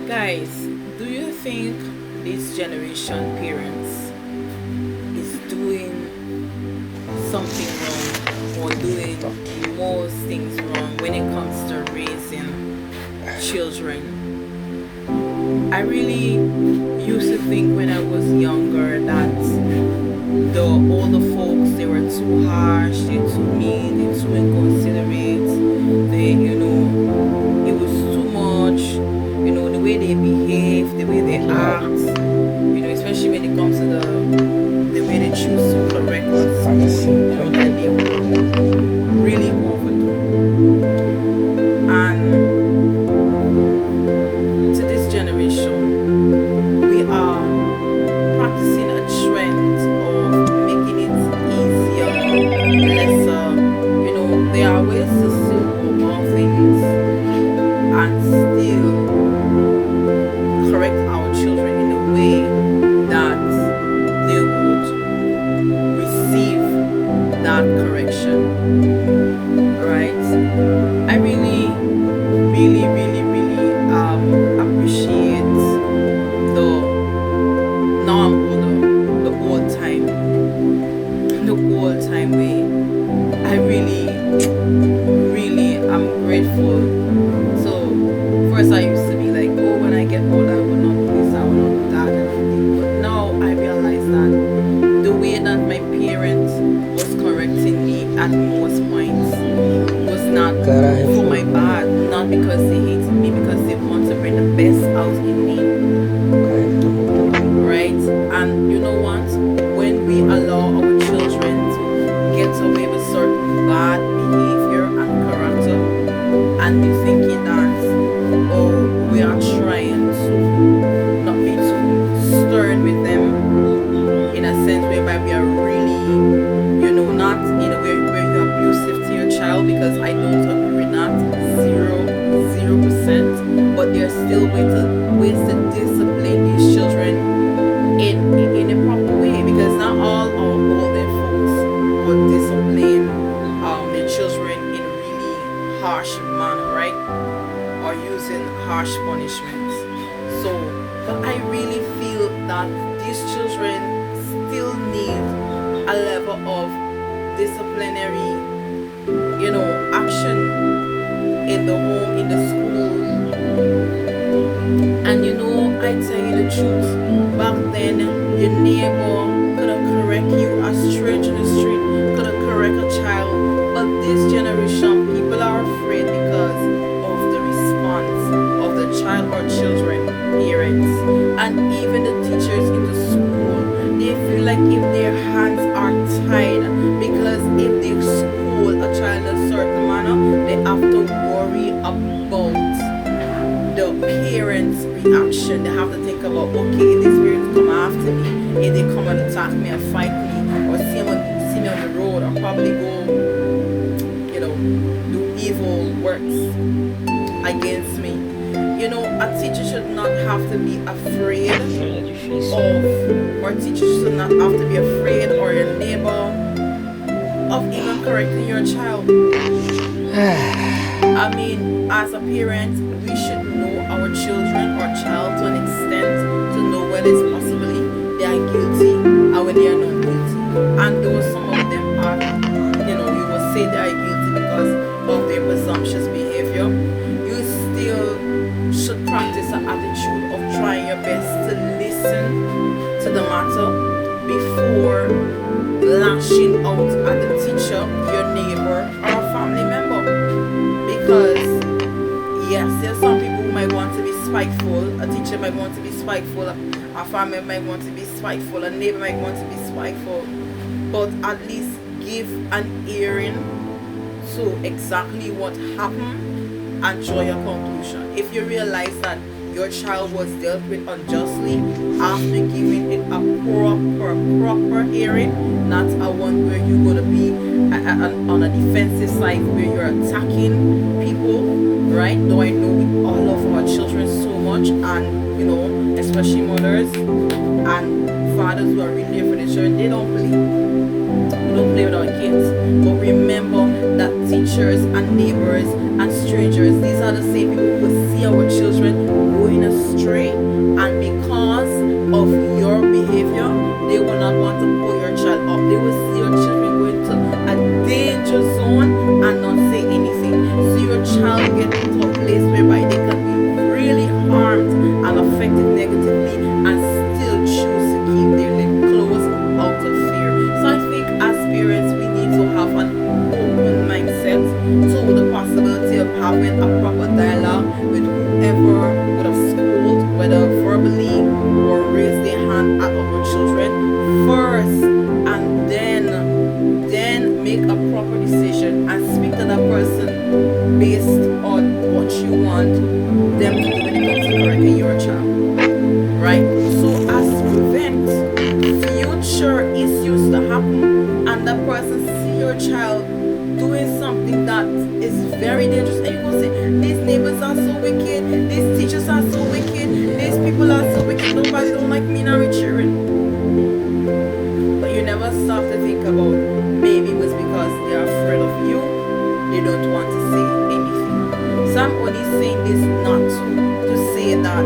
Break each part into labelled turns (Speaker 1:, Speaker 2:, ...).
Speaker 1: Guys, do you think this generation parents is doing something wrong or doing most things wrong when it comes to raising children? I really used to think when I was younger that the older folks, they were too harsh, they're too mean, they're too inconsiderate, it was too much, the way they behave, the way they act, especially when it comes to the way they choose to correct us, that they will really overdo. And to this generation, we are practicing a trend of making it easier, lesser. There are ways to still go about things and still correct our children in a way that they would receive that correction, right? I really, really, really, really appreciate the now I'm older, the old time way. I really, really am grateful. So first I used to be like, oh, when I get older I will not do this, I will not do that and everything. But now I realize that the way that my parents was correcting me at most points was not for my bad, not because they hated me, because they want to bring the best out in me, right? And you know what? When we allow our children to get away with certain bad behavior and character, and they thinking that, oh, we are trying to not be too stern with them in a sense whereby we are really, not in a way where you're abusive to your child, because I don't agree with that, 0%. But there's still ways to discipline these children in a proper way, because not all our older folks would discipline their children in a really harsh manner, right? Or using harsh punishments. So, but I really feel that these children still need a level of disciplinary, action in the home, in the school. And I tell you the truth, back then your neighbor could have correct you, a stranger in the street could have correct a child. But this generation, people are afraid because of the response of the child or children, parents, and even the teachers in the school. They feel like if their hands are tied, because if they school a child in a certain manner, they have to worry about the parents' reaction. They have to think about, okay, if these parents come after me, if they come and attack me and fight me, or see me on the road, or probably go, do evil works against me. A teacher should not have to be afraid or teachers should not have to be afraid, or your neighbor, of even correcting your child. I mean, as a parent, we should know our children or child to an extent to know when it's possibly they are guilty and when they are not guilty. And though some of them are, you will say they are guilty because of their presumptuous behavior, you still should practice an attitude of trying your best to listen to the matter before lashing out at the teacher, your neighbor, or a family member. Because yes, there's some people who might want to be spiteful. A teacher might want to be spiteful, a family might want to be spiteful, a neighbor might want to be spiteful. But at least give an hearing to exactly what happened and draw your conclusion. If you realize that your child was dealt with unjustly, after giving it a proper hearing, not a one where you're going to be on a defensive side where you're attacking people, right? Though I know we all love our children so much, and especially mothers and fathers who are really there for their children, they don't play. We don't play with our kids. But remember that teachers and neighbors and strangers, these are the same people who see our children going astray person see your child doing something that is very dangerous, and you gonna say, these neighbors are so wicked, these teachers are so wicked, these people are so wicked, nobody don't like me and my children. But you never stop to think about, maybe it was because they are afraid of you, they don't want to say anything. So I'm only saying this not to say that,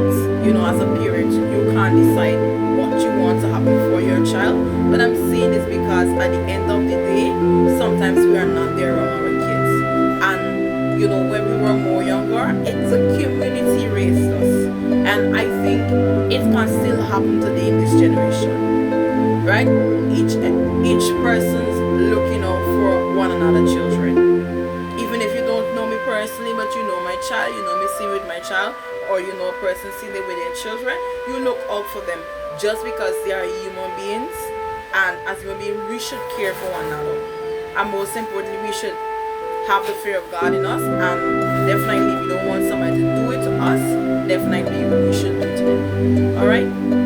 Speaker 1: as a parent, you can't decide what you want to happen for your child. But I'm saying this because at the end of the day, sometimes we are not there around our kids. And when we were more younger, it's a community raised us. And I think it can still happen today in this generation. Right? Each person's looking out for one another children. Even if you don't know me personally, but you know my child, you know me sitting with my child, or a person sitting with their children, you look out for them just because they are human beings. And as human beings, we should care for one another. And most importantly, we should have the fear of God in us. And definitely, if you don't want somebody to do it to us, definitely we should do it to them. Alright?